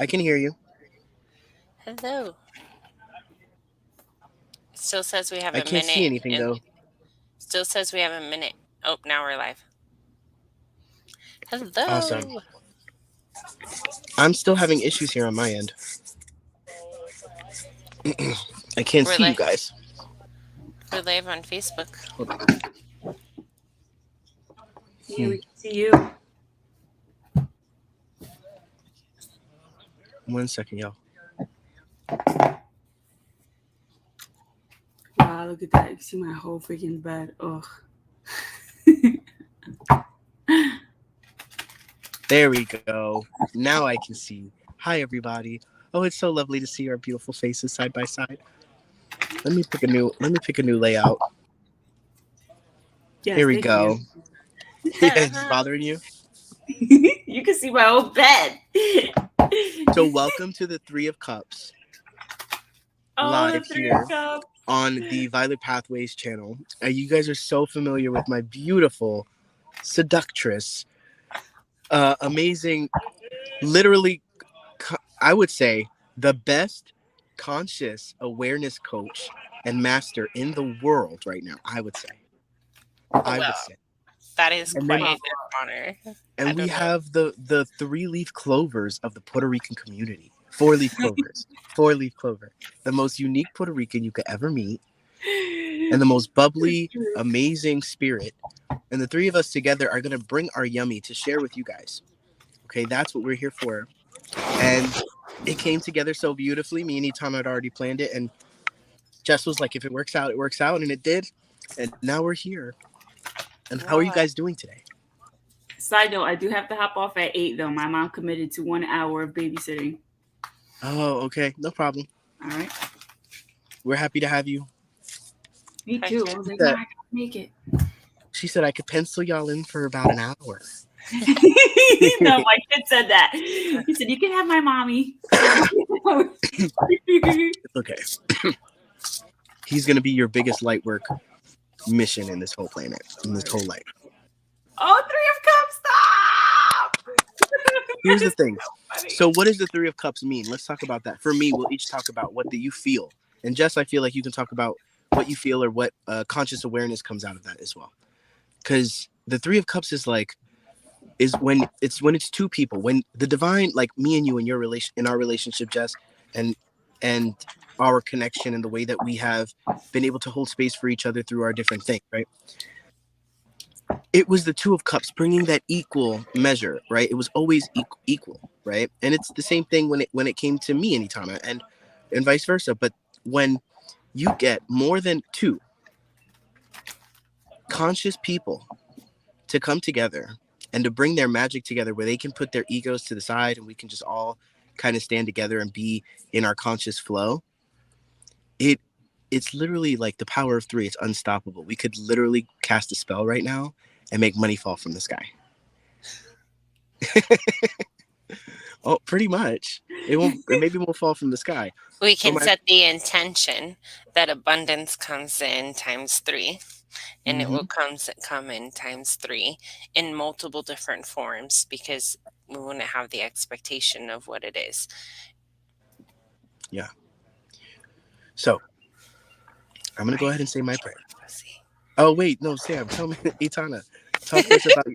I can hear you. Hello. Still says we have I a can't see minute anything and though. still says we have a minute. Oh, now we're live. Awesome. Hello. I'm still having issues here on my end. I can't We're see you live. guys. We're live on Facebook. Hold on. Yeah, Hmm. we can see you. 1 second, y'all. Wow, look at that. You can see my whole freaking bed. Ugh. There we go. Now I can see. Hi, everybody. Oh, it's so lovely to see our beautiful faces side by side. Let me pick a new layout. Yes, Here we thank you. go. Yeah, it's bothering you. You can see my whole bed. So welcome to the Three of Cups Oh, the live three of here cups. on the Violet Pathways channel. You guys are so familiar with my beautiful seductress, amazing, literally, I would say the best conscious awareness coach and master in the world right now. I would say. I would Well, say. that is And quite then an honor. I and we don't know. have the 3-leaf clovers of the Puerto Rican community. 4-leaf clovers. 4-leaf clover. The most unique Puerto Rican you could ever meet, and the most bubbly, amazing spirit. And the three of us together are gonna bring our yummy to share with you guys. Okay, that's what we're here for. And it came together so beautifully. Me and Etana had already planned it, and Jess was like, if it works out, it works out, and it did. And now we're here. And how are you Wow. guys doing today? Side note, I do have to hop off at 8 though. My mom committed to 1 hour of babysitting. Oh, okay, no problem. All right. We're happy to have you. Me Heck too. yeah. I was like, That Mom, I gotta make it. she said I could pencil y'all in for about an hour. No, my kid said that. He said, you can have my mommy. It's okay. He's gonna be your biggest light work mission in this whole planet, in this whole life. Oh, Three of Cups, stop! That Here's the is thing. so funny. So, what does the Three of Cups mean? Let's talk about that. For me, we'll each talk about what do you feel, and Jess, I feel like you can talk about what you feel or what conscious awareness comes out of that as well. Because the Three of Cups is when it's two people, when the divine, like me and you in your relation, in our relationship, Jess, and and our connection and the way that we have been able to hold space for each other through our different things, right? It was the Two of Cups bringing that equal measure, right? It was always equal, right? And it's the same thing when it came to me and Etana, and vice versa. But when you get more than two conscious people to come together and to bring their magic together, where they can put their egos to the side and we can just all kind of stand together and be in our conscious flow, it it's literally like the power of three. It's unstoppable. We could literally cast a spell right now and make money fall from the sky. Oh, pretty much. It maybe won't fall from the sky. We Oh can my. set the intention that abundance comes in times three, and it will Hmm. come in times three in multiple different forms because we want to have the expectation of what it is. Yeah. So I'm gonna go Right. ahead and say my prayer. Let's see. Oh wait, no, Sam, tell me, Etana, talk to us about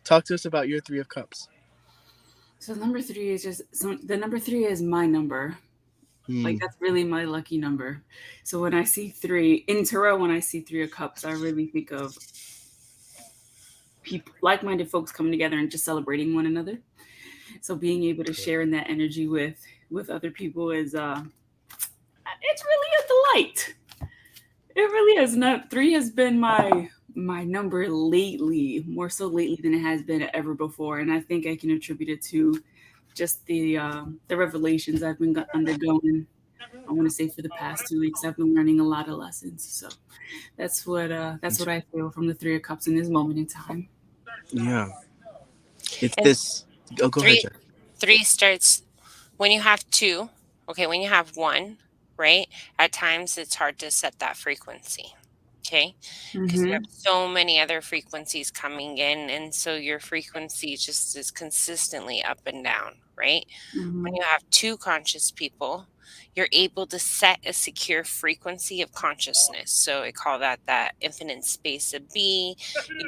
talk to us about your Three of Cups. So number three is just so the number three is my number. Like Hmm. that's really my lucky number. So when I see three in tarot, when I see Three of Cups, I really think of people, like-minded folks coming together and just celebrating one another. So being able to share in that energy with other people is it's really a delight. It really is. Not three has been my number lately, more so lately than it has been ever before, and I think I can attribute it to just the revelations I've been undergoing. I want to say for the past 2 weeks, I've been learning a lot of lessons. So that's what I feel from the Three of Cups in this moment in time. Yeah, it's And this. Oh, go ahead, three Jen. three starts when you have two. Okay, when you have one, right? At times it's hard to set that frequency. Okay. Because you have Mm-hmm. so many other frequencies coming in. And so your frequency just is consistently up and down, right? When Mm-hmm. you have two conscious people, you're able to set a secure frequency of consciousness. So I call that infinite space of B,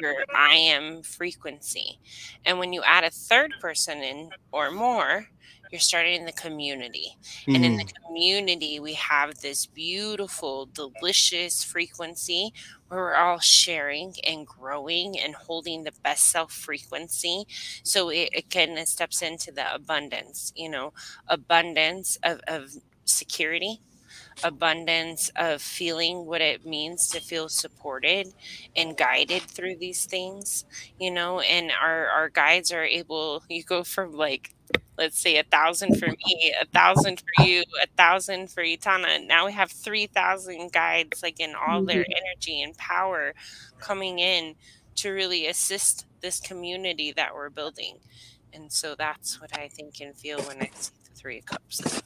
your I am frequency. And when you add a third person in or more, you're starting the community. And in the Mm. community, we have this beautiful, delicious frequency where we're all sharing and growing and holding the best self frequency. So it kind of steps into the abundance, abundance of security, abundance of feeling what it means to feel supported and guided through these things, and our guides are able, you go from like, let's say 1,000 for me, 1,000 for you, 1,000 for Etana. Now we have 3,000 guides, like in all their Mm-hmm. energy and power coming in to really assist this community that we're building. And so that's what I think and feel when I see the Three of Cups.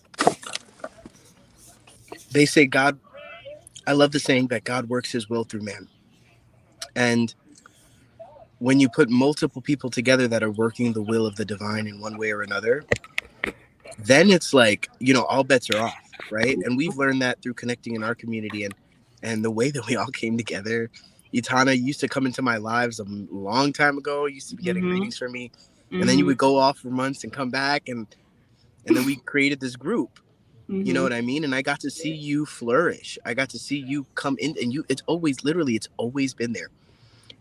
They say God. I love the saying that God works His will through man, and when you put multiple people together that are working the will of the divine in one way or another, then it's like, all bets are off, right? And we've learned that through connecting in our community, and the way that we all came together. Itana used to come into my lives a long time ago, used to be getting Mm-hmm. readings from me, and then you Mm-hmm. would go off for months and come back, and then we created this group. You know Mm-hmm. what I mean? And I got to see you flourish. I got to see you come in, and it's always, literally, it's always been there.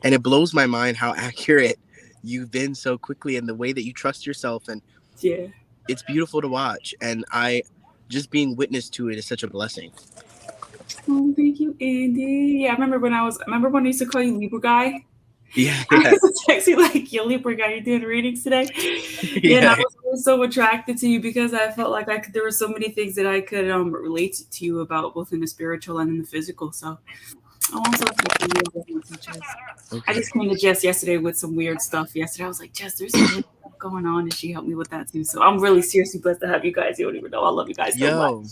And it blows my mind how accurate you've been so quickly, and the way that you trust yourself, and Yeah. it's beautiful to watch. And I just being witness to it is such a blessing. Oh, thank you, Andy. Yeah, I remember when I used to call you Libra guy. Yeah. I Yeah. used to text you like, "Yo, Libra guy, you doing readings today?" Yeah, and I Yeah. was always so attracted to you because I felt like there were so many things that I could relate to you about, both in the spiritual and in the physical. So, oh, I'm so happy you guys are my teachers. I Okay. just came to Jess yesterday with some weird stuff. Yesterday, I was like, Jess, there's some weird stuff going on, and she helped me with that too. So I'm really seriously blessed to have you guys. You don't even know. I love you guys so much. Yo.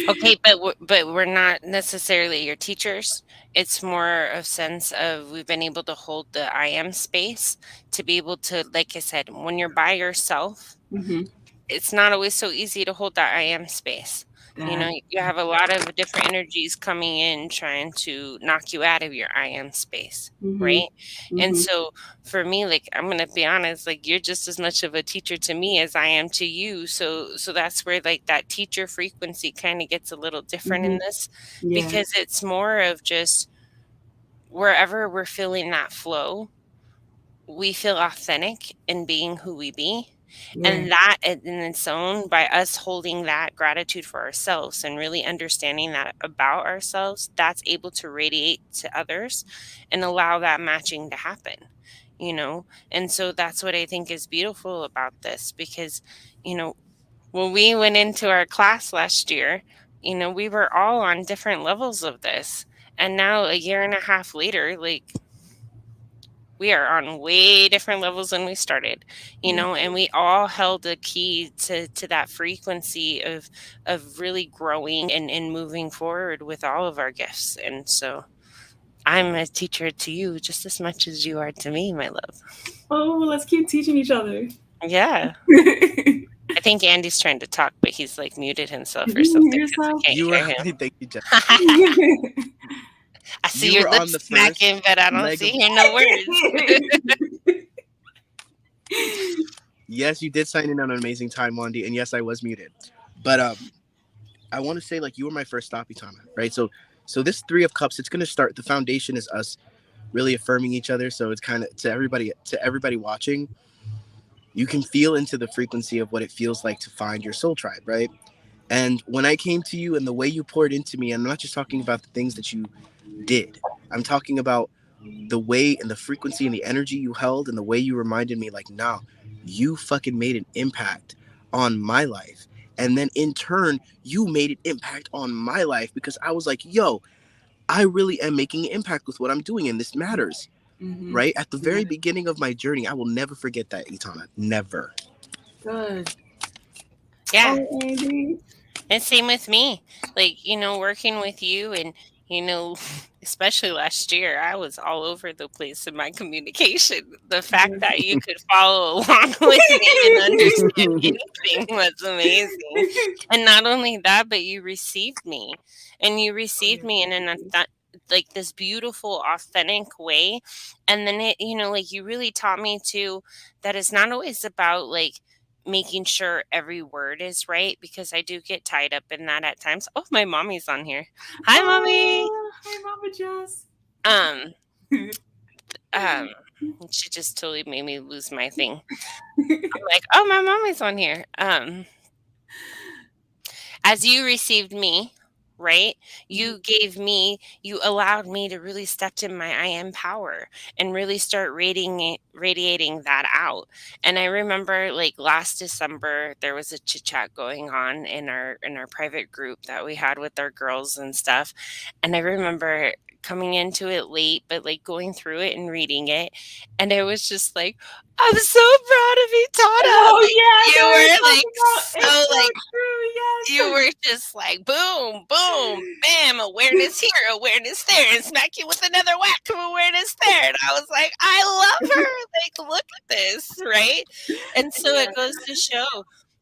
Okay, but we're not necessarily your teachers. It's more of sense of we've been able to hold the I am space to be able to, like I said, when you're by yourself, Mm-hmm. it's not always so easy to hold that I am space. That. You have a lot of different energies coming in trying to knock you out of your I am space, Mm-hmm. right? And Mm-hmm. so for me, like, I'm gonna be honest, like, you're just as much of a teacher to me as I am to you. So that's where like that teacher frequency kind of gets a little different Mm-hmm. in this, Yeah. because it's more of just wherever we're feeling that flow, we feel authentic in being who we be. Yeah. And that in its own, by us holding that gratitude for ourselves and really understanding that about ourselves, that's able to radiate to others and allow that matching to happen. And so that's what I think is beautiful about this, because, you know, when we went into our class last year, we were all on different levels of this. And now, a year and a half later, like, we are on way different levels than we started, Yeah. and we all held a key to that frequency of really growing and moving forward with all of our gifts. And so I'm a teacher to you just as much as you are to me, my love. Oh, let's keep teaching each other. Yeah. Can I think Andy's trying to talk, but he's like muted himself or you hear something because yourself? I can't You were hear him. thank you, Jeff. I see You your were on lips the first smacking, but I don't leg see of hear no words. yes, you did sign in on an amazing time, Wandy, and yes, I was muted. But I want to say, like, you were my first stop, Itana, right? So this Three of Cups, it's gonna start. The foundation is us really affirming each other. So it's kind of to everybody watching, you can feel into the frequency of what it feels like to find your soul tribe, right? And when I came to you and the way you poured into me, I'm not just talking about the things that you did. I'm talking about the way and the frequency and the energy you held and the way you reminded me, like, nah, you fucking made an impact on my life. And then in turn, you made an impact on my life, because I was like, yo, I really am making an impact with what I'm doing, and this matters, Mm-hmm. right? At the Yeah. very beginning of my journey, I will never forget that, Itana. Never. Good. Yeah. Oh, Andy. And same with me. Like, working with you, and You know, especially last year, I was all over the place in my communication. The fact that you could follow along with me and understand anything was amazing. And not only that, but you received me. And you received me in like this beautiful, authentic way. And then like you really taught me too that it's not always about like making sure every word is right, because I do get tied up in that at times. Oh, my mommy's on here. Hi, mommy. Oh, hi, Mama Jess. Um, um, she just totally made me lose my thing. I'm like, oh, my mommy's on here. As you received me, right? You allowed me to really step in my I am power and really start radiating that out. And I remember like last December there was a chit chat going on in our private group that we had with our girls and stuff. And I remember coming into it late, but like going through it and reading it. And it was just like, I'm so proud of you, Tana. Oh, Like, yes, you I was were like talking about so it's so like true, yes. you were just like boom, boom, bam, awareness here, awareness there, and smack you with another whack of awareness there. And I was like, I love her. Like, look at this, right? And so it goes to show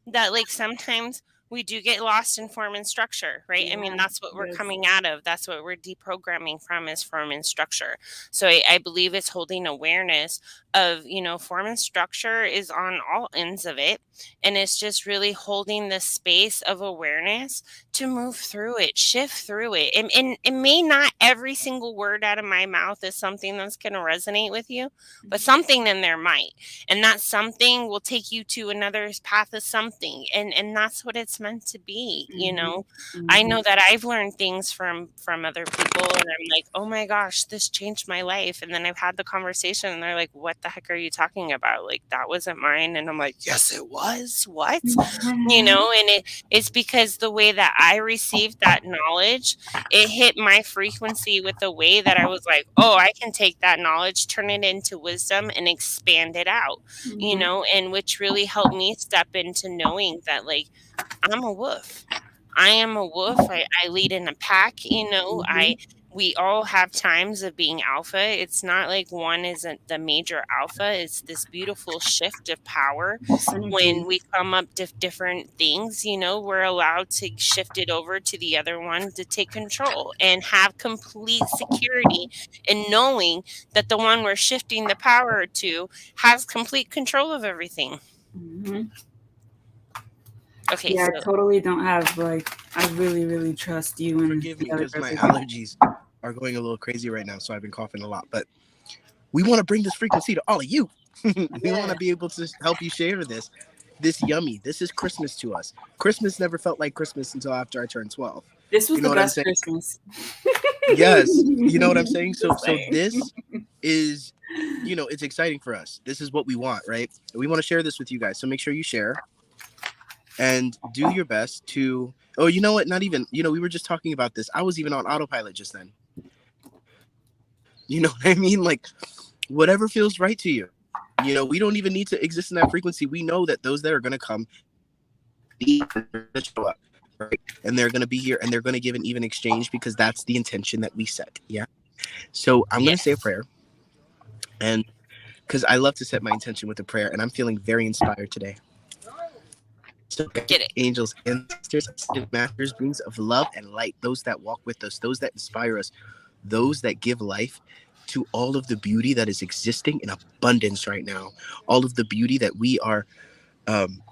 that like sometimes we do get lost in form and structure, right? I mean, Yeah, that's what we're yes. coming out of. That's what we're deprogramming from, is form and structure. So I believe it's holding awareness of, form and structure is on all ends of it. And it's just really holding the space of awareness to move through it, shift through it. And it may not every single word out of my mouth is something that's going to resonate with you, but something in there might. And that something will take you to another path of something. And that's what it's meant to be, I know that I've learned things from other people, and I'm like, oh my gosh, this changed my life. And then I've had the conversation and they're like, what the heck are you talking about? Like, that wasn't mine. And I'm like, yes, it was. What? And it's because the way that I received that knowledge, it hit my frequency with a way that I was like, oh, I can take that knowledge, turn it into wisdom and expand it out, and which really helped me step into knowing that like I'm a wolf. I am a wolf. I lead in a pack, we all have times of being alpha. It's not like one isn't the major alpha. It's this beautiful shift of power. When we come up to different things, we're allowed to shift it over to the other one to take control and have complete security in knowing that the one we're shifting the power to has complete control of everything. Okay, Yeah, so I totally don't have like I really, really trust you and Forgive me the other because my person. allergies are going a little crazy right now, so I've been coughing a lot. But we want to bring this frequency to all of you. We want to be able to help you share this yummy. This is Christmas to us. Christmas never felt like Christmas until after I turned 12. This was You know the what I'm best saying? Christmas. Yes. You know what I'm saying? So Just saying. this is, it's exciting for us. This is what we want, right? We want to share this with you guys. So make sure you share and do your best to, oh, you know what? Not even, we were just talking about this. I was even on autopilot just then. You know what I mean? Like, whatever feels right to you. We don't even need to exist in that frequency. We know that those that are going to come, show up, right? And they're going to be here and they're going to give an even exchange because that's the intention that we set. Yeah. So I'm going to say a prayer. And because I love to set my intention with a prayer, and I'm feeling very inspired today. So, get it. angels, ancestors, masters, beings of love and light, those that walk with us, those that inspire us, those that give life to all of the beauty that is existing in abundance right now, all of the beauty that we are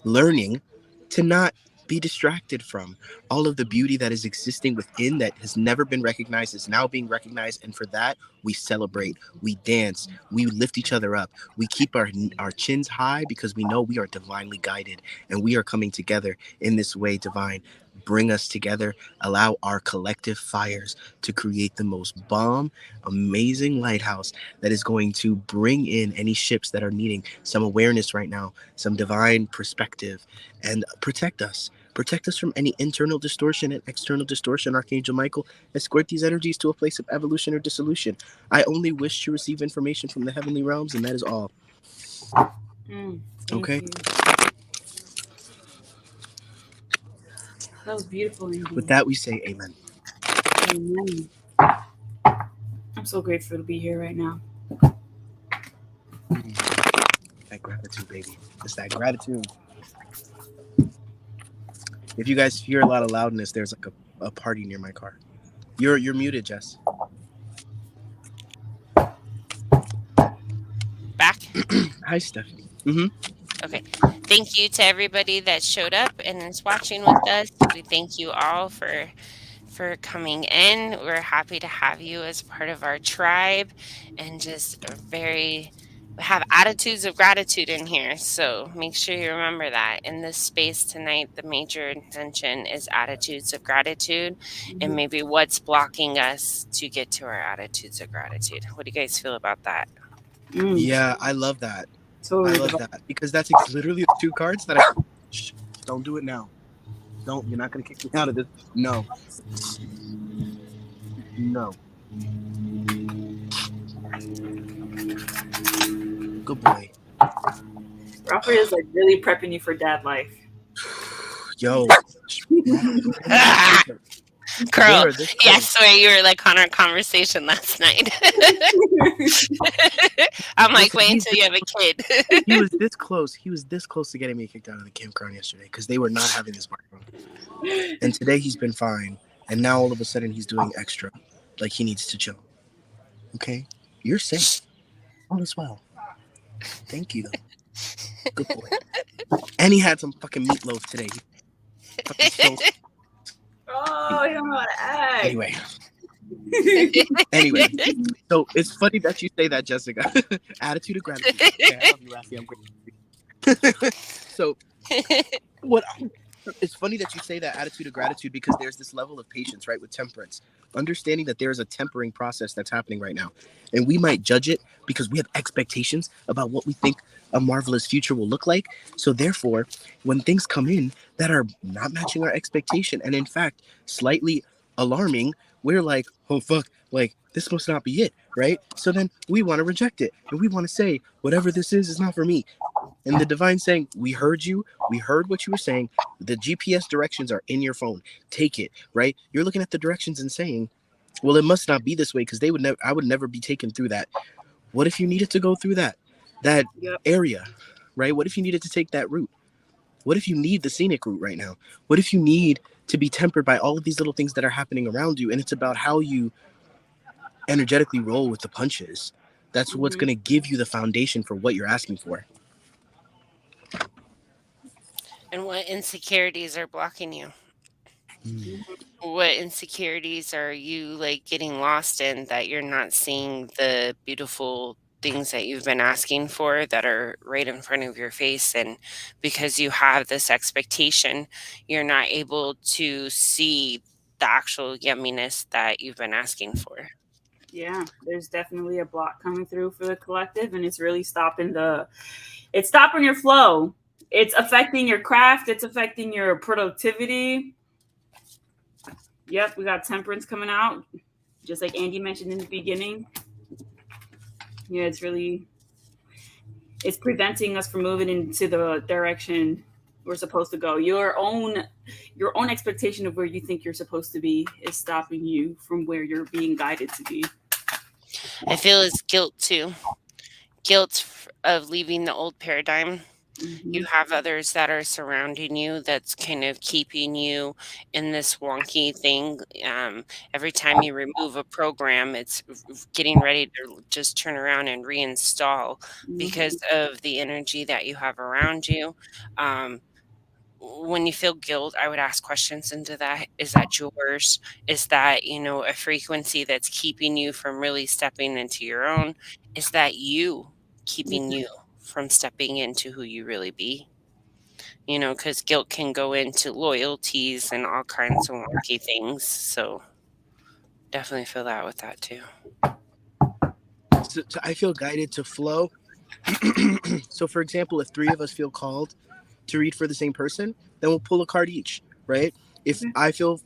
learning to not be distracted from, all of the beauty that is existing within that has never been recognized is now being recognized. And for that, we celebrate, we dance, we lift each other up, we keep our chins high because we know we are divinely guided and we are coming together in this way divine. Bring us together, allow our collective fires to create the most bomb, amazing lighthouse that is going to bring in any ships that are needing some awareness right now, some divine perspective, and protect us. Protect us from any internal distortion and external distortion. Archangel Michael, escort these energies to a place of evolution or dissolution. I only wish to receive information from the heavenly realms, and that is all. Okay? That was beautiful, Indeed. With that, we say amen. Amen. I'm so grateful to be here right now. That gratitude, baby. It's that gratitude. If you guys hear a lot of loudness, there's like a party near my car. You're muted, Jess. Back. Hi, Stephanie. Mm-hmm. Okay. Thank you to everybody that showed up and is watching with us. We thank you all for coming in. We're happy to have you as part of our tribe and just very have attitudes of gratitude in here. So make sure you remember that. In this space tonight, the major intention is attitudes of gratitude and Mhm. maybe what's blocking us to get to our attitudes of gratitude. What do you guys feel about that? Yeah, I love that. I Totally love the that because that's literally the two cards that I. Shh, don't do it now. Don't. You're not gonna kick me out of this. No. No. Good boy. Rafa is like really prepping you for dad life. Yo. They Girl, are this yeah, I close. swear you were like on our conversation last night. I'm like, Listen, wait until you have a kid. he was this close. He was this close to getting me kicked out of the campground yesterday because they were not having his microphone. And today he's been fine. And now all of a sudden he's doing extra. Like he needs to chill. Okay? You're safe. All is well. Thank you, though. Good boy. And he had some fucking meatloaf today. He fucking so. Oh, you don't know how to act. Anyway. Anyway. So it's funny that you say that, Jessica. Attitude of gratitude. Okay, I love you, Rafi. I'm grateful. So what it's funny that you say that attitude of gratitude because there's this level of patience, right, with temperance. Understanding that there is a tempering process that's happening right now. And we might judge it because we have expectations about what we think a marvelous future will look like. So therefore, when things come in that are not matching our expectation and in fact slightly alarming, we're like, oh fuck, like this must not be it, right? So then we want to reject it and we want to say, whatever this is not for me. And the divine saying, we heard you, we heard what you were saying. The GPS directions are in your phone. Take it, right? You're looking at the directions and saying, well, it must not be this way because I would never be taken through that. What if you needed to go through that Yep. area, right? What if you needed to take that route? What if you need the scenic route right now? What if you need to be tempered by all of these little things that are happening around you? And it's about how you energetically roll with the punches. That's what's going to give you the foundation for what you're asking for. And what insecurities are blocking you? What insecurities are you like getting lost in that you're not seeing the beautiful things that you've been asking for that are right in front of your face? And because you have this expectation, you're not able to see the actual yumminess that you've been asking for. Yeah, there's definitely a block coming through for the collective, and it's stopping your flow. It's affecting your craft. It's affecting your productivity. Yep, we got temperance coming out, just like Andy mentioned in the beginning. Yeah, it's preventing us from moving into the direction we're supposed to go. Your own expectation of where you think you're supposed to be is stopping you from where you're being guided to be. I feel it's guilt too. Guilt of leaving the old paradigm. You have others that are surrounding you that's kind of keeping you in this wonky thing. Every time you remove a program, it's getting ready to just turn around and reinstall because of the energy that you have around you. Um, when you feel guilt, I would ask questions into that. Is that yours? Is that, a frequency that's keeping you from really stepping into your own? Is that you keeping you from stepping into who you really be? Because guilt can go into loyalties and all kinds of wonky things. So definitely feel that with that too. So I feel guided to flow. So, for example, if three of us feel called to read for the same person, then we'll pull a card each, right? If I feel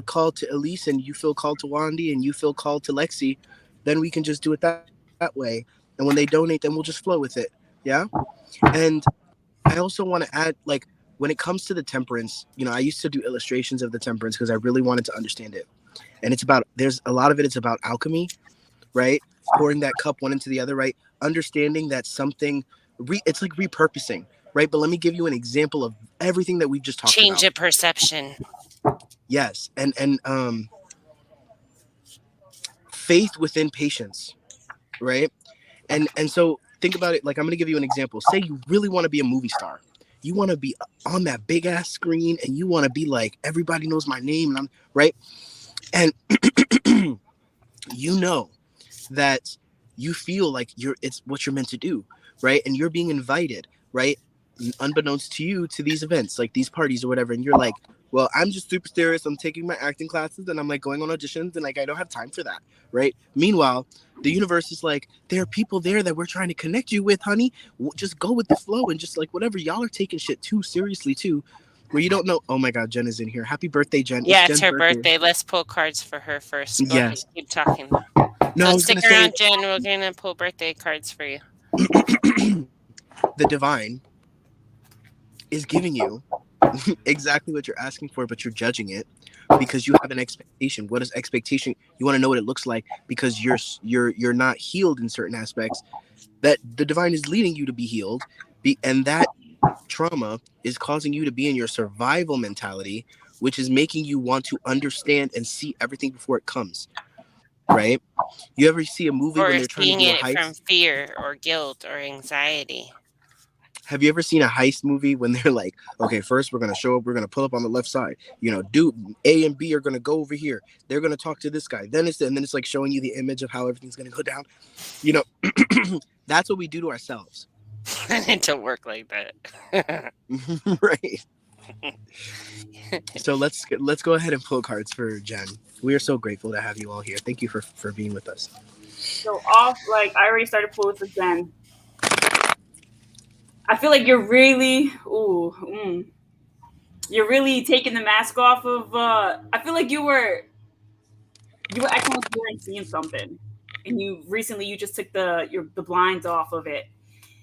called to Elise and you feel called to Wandy and you feel called to Lexi, then we can just do it that way. And when they donate, then we'll just flow with it. Yeah. And I also want to add, like, when it comes to the temperance, I used to do illustrations of the temperance because I really wanted to understand it. And there's a lot of it, it's about alchemy, right? Pouring that cup one into the other, right? Understanding that something, it's like repurposing, right? But let me give you an example of everything that we've just talked Change about. of perception. Yes, and faith within patience, right? And so think about it. Like, I'm gonna give you an example. Say you really want to be a movie star. You want to be on that big ass screen, and you want to be like, everybody knows my name, and I'm right. And you know that you feel like it's what you're meant to do, right? And you're being invited, right? Unbeknownst to you, to these events, like these parties or whatever, and you're like, well, I'm just super serious. I'm taking my acting classes and I'm like going on auditions and like I don't have time for that, right? Meanwhile, the universe is like, there are people there that we're trying to connect you with, honey. Just go with the flow and just like whatever. Y'all are taking shit too seriously too, where you don't know. Oh my God, Jen is in here. Happy birthday, Jen. It's Yeah, it's Jen's her birthday. birthday. Let's pull cards for her first. Go ahead, Yes. keep talking. No, So I was stick gonna say around, Jen. We're gonna pull birthday cards for you. the divine is giving you exactly what you're asking for, but you're judging it because you have an expectation. What is expectation? You want to know what it looks like because you're not healed in certain aspects. That the divine is leading you to be healed, and that trauma is causing you to be in your survival mentality, which is making you want to understand and see everything before it comes. Right? You ever see a movie when Or they're trying to seeing do a it from heist? fear or guilt or anxiety. Have you ever seen a heist movie when they're like, okay, first we're gonna show up, we're gonna pull up on the left side, dude, A and B are gonna go over here, they're gonna talk to this guy, and then it's like showing you the image of how everything's gonna go down. You know, that's what we do to ourselves. I need to work like that. Right. So let's go ahead and pull cards for Jen. We are so grateful to have you all here. Thank you for being with us. So off, like I already started pulling for Jen. I feel like you're really taking the mask off of. I feel like you were acting like you weren't seeing something, and you just took the blinds off of it,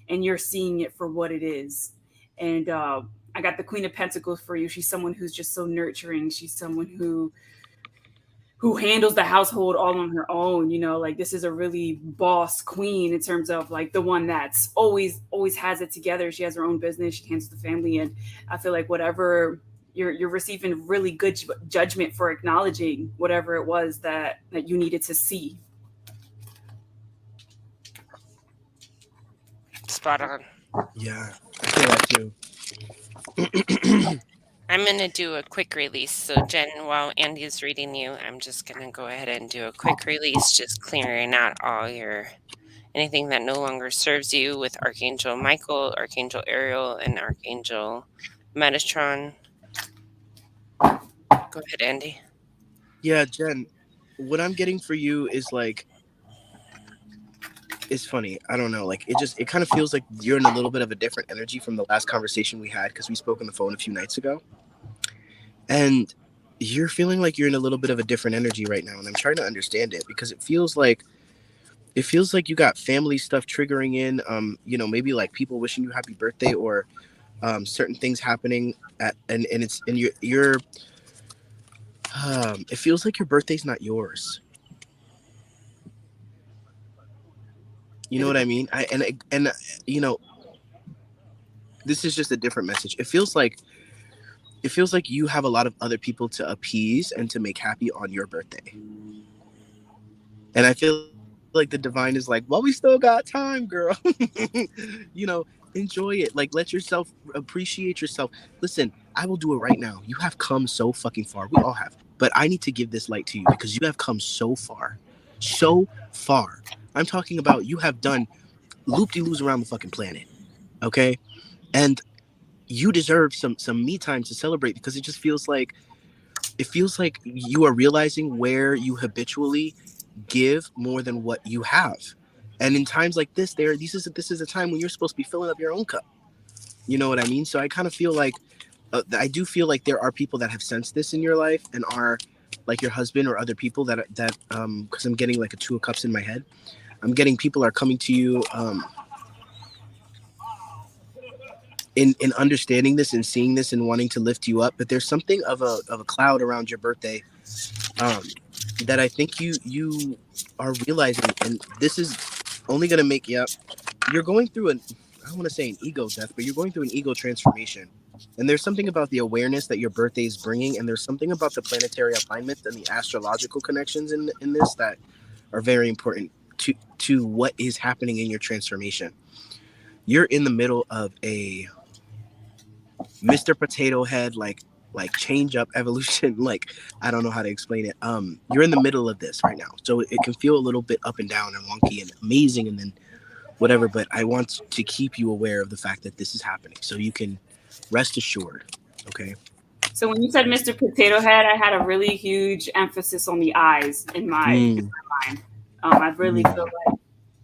and you're seeing it for what it is. And I got the Queen of Pentacles for you. She's someone who's just so nurturing. She's someone who handles the household all on her own. Like this is a really boss queen in terms of like the one that's always has it together. She has her own business. She handles the family, and I feel like whatever you're receiving really good judgment for acknowledging whatever it was that you needed to see. Spot on. Yeah, I feel that too. I'm going to do a quick release. So, Jen, while Andy's reading you, I'm just going to go ahead and do a quick release, just clearing out anything that no longer serves you with Archangel Michael, Archangel Ariel, and Archangel Metatron. Go ahead, Andy. Yeah, Jen, what I'm getting for you is like, it's funny. I don't know. Like it kind of feels like you're in a little bit of a different energy from the last conversation we had because we spoke on the phone a few nights ago. And you're feeling like you're in a little bit of a different energy right now. And I'm trying to understand it because it feels like you got family stuff triggering in, maybe like people wishing you happy birthday or certain things happening and it's and you're it feels like your birthday's not yours. You know Is it what I mean? You know, this is just a different message. It feels like you have a lot of other people to appease and to make happy on your birthday. And I feel like the divine is like, well, we still got time, girl. you know, enjoy it. Like, let yourself appreciate yourself. Listen, I will do it right now. You have come so fucking far. We all have. But I need to give this light to you because you have come so far. So far. I'm talking about you have done loop-de-loos around the fucking planet. Okay? And you deserve some me time to celebrate because it feels like you are realizing where you habitually give more than what you have. And in times like this is a time when you're supposed to be filling up your own cup. You know what I mean? So I kind of feel like I do feel like there are people that have sensed this in your life and are like your husband or other people that because I'm getting like a two of cups in my head. I'm getting people are coming to you in understanding this and seeing this and wanting to lift you up. But there's something of a cloud around your birthday. Um, that I think you are realizing, and this is only gonna make you up. You're going through an, I don't want to say an ego death, but you're going through an ego transformation. And there's something about the awareness that your birthday is bringing, and there's something about the planetary alignments and the astrological connections in this that are very important to what is happening in your transformation. You're in the middle of a Mr. Potato Head, like change up evolution. Like, I don't know how to explain it. You're in the middle of this right now, so it can feel a little bit up and down and wonky and amazing, and then whatever. But I want to keep you aware of the fact that this is happening, so you can rest assured. Okay. So when you said Mr. Potato Head, I had a really huge emphasis on the eyes in my mind. I really feel like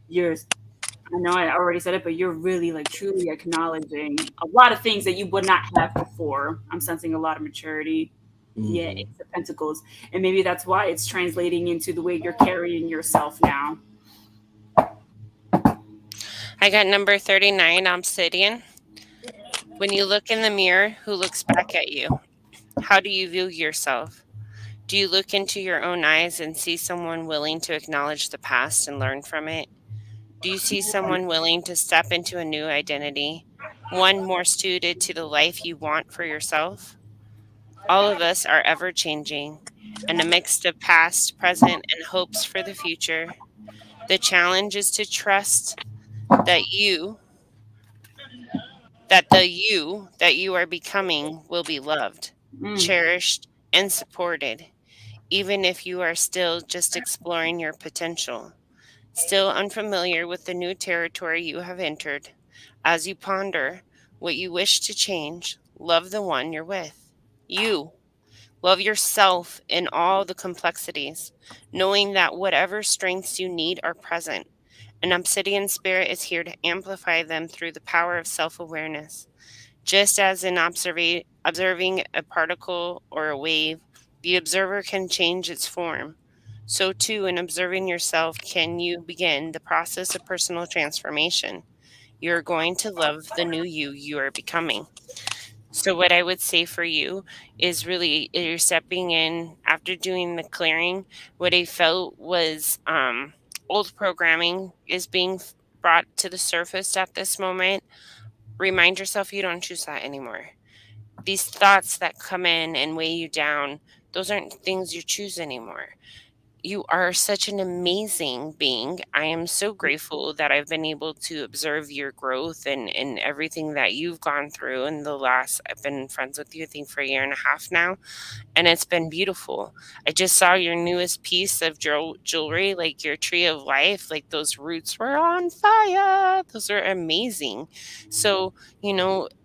you're, I know I already said it, but you're really like truly acknowledging a lot of things that you would not have before. I'm sensing a lot of maturity. Yeah, it's the Pentacles. And maybe that's why it's translating into the way you're carrying yourself now. I got number 39, Obsidian. When you look in the mirror, who looks back at you? How do you view yourself? Do you look into your own eyes and see someone willing to acknowledge the past and learn from it? Do you see someone willing to step into a new identity, one more suited to the life you want for yourself? All of us are ever changing, and a mix of past, present, and hopes for the future. The challenge is to trust that that you are becoming will be loved, cherished, and supported, even if you are still just exploring your potential, still unfamiliar with the new territory you have entered. As you ponder what you wish to change, love the one you're with. You love yourself in all the complexities, knowing that whatever strengths you need are present. An obsidian spirit is here to amplify them through the power of self awareness. Just as in observing a particle or a wave, the observer can change its form. So, too, in observing yourself, can you begin the process of personal transformation. You're going to love the new you are becoming. So, what I would say for you is really you're stepping in after doing the clearing. What I felt was old programming is being brought to the surface at this moment. Remind yourself you don't choose that anymore. These thoughts that come in and weigh you down, those aren't things you choose anymore. You are such an amazing being. I am so grateful that I've been able to observe your growth and everything that you've gone through in the last, I've been friends with you, I think, for a year and a half now. And it's been beautiful. I just saw your newest piece of jewelry, like your tree of life, like those roots were on fire. Those are amazing. So, in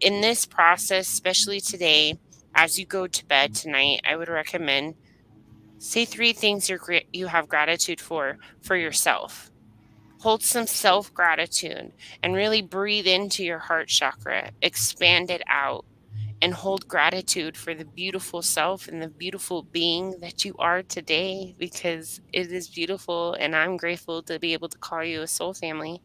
this process, especially today, as you go to bed tonight, I would recommend say 3 things you have gratitude for yourself. Hold some self gratitude and really breathe into your heart chakra, expand it out, and hold gratitude for the beautiful self and the beautiful being that you are today because it is beautiful. And I'm grateful to be able to call you a soul family.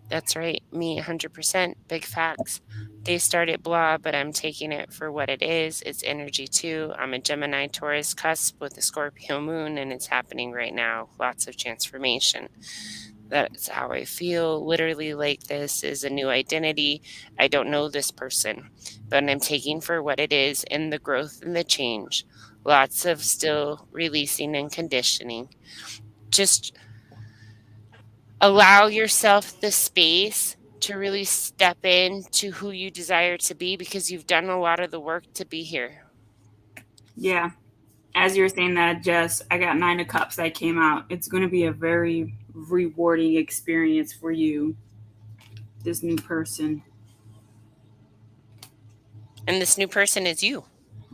That's right, me 100%. Big facts. They started blah, but I'm taking it for what it is. It's energy too. I'm a Gemini Taurus cusp with a Scorpio moon, and it's happening right now. Lots of transformation. That's how I feel. Literally, like this is a new identity. I don't know this person, but I'm taking for what it is in the growth and the change. Lots of still releasing and conditioning. Just allow yourself the space to really step into who you desire to be because you've done a lot of the work to be here. Yeah. As you were saying that, Jess, I got 9 of Cups that came out. It's going to be a very rewarding experience for you, this new person. And this new person is you.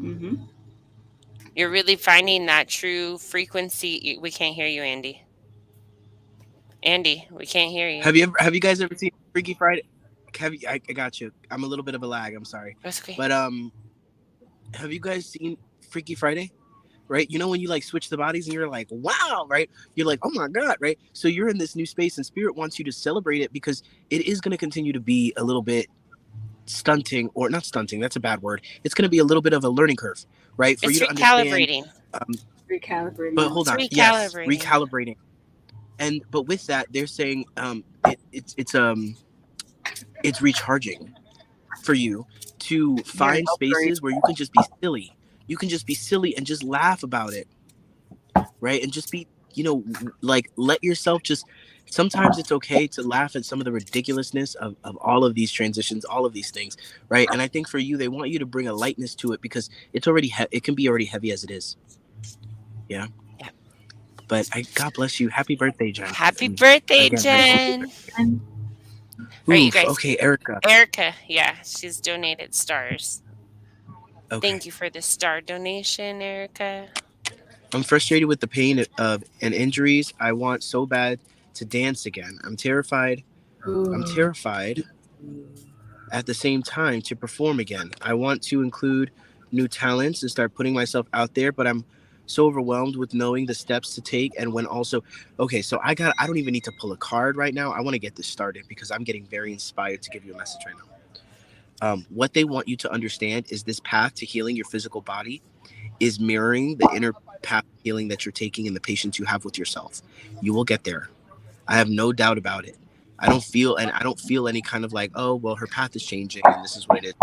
Mm-hmm. You're really finding that true frequency. We can't hear you, Andy. Andy, we can't hear you. Have you guys ever seen Freaky Friday? I got you. I'm a little bit of a lag. I'm sorry. That's okay. But have you guys seen Freaky Friday? Right? You know when you like switch the bodies and you're like, wow, right? You're like, oh my God, right? So you're in this new space and spirit wants you to celebrate it because it is going to continue to be a little bit stunting, or not stunting, that's a bad word. It's going to be a little bit of a learning curve, right? For It's you to understand recalibrating. Recalibrating But them. hold It's on, yes, recalibrating. recalibrating. And but with that, they're saying it's recharging for you to Very find upgrade. spaces where you can just be silly. You can just be silly and just laugh about it, right? And just be, like, let yourself just, sometimes it's okay to laugh at some of the ridiculousness of all of these transitions, all of these things, right? And I think for you, they want you to bring a lightness to it because it's already, it can be already heavy as it is. Yeah. Yeah. But God bless you. Happy birthday, Jen. Happy And birthday, again, I hope. Jen. And All right, you Oof. guys. Okay, Erica. Erica, yeah, she's donated stars. Okay. Thank you for the star donation, Erica. I'm frustrated with the pain of and injuries. I want so bad to dance again. I'm terrified. I'm terrified at the same time to perform again. I want to include new talents and start putting myself out there, but I'm so overwhelmed with knowing the steps to take and when also. Okay, so I don't even need to pull a card right now. I want to get this started because I'm getting very inspired to give you a message right now. What they want you to understand is this path to healing your physical body is mirroring the inner path of healing that you're taking and the patience you have with yourself. You will get there. I have no doubt about it. I don't feel any kind of like, oh, well, her path is changing and this is what it is.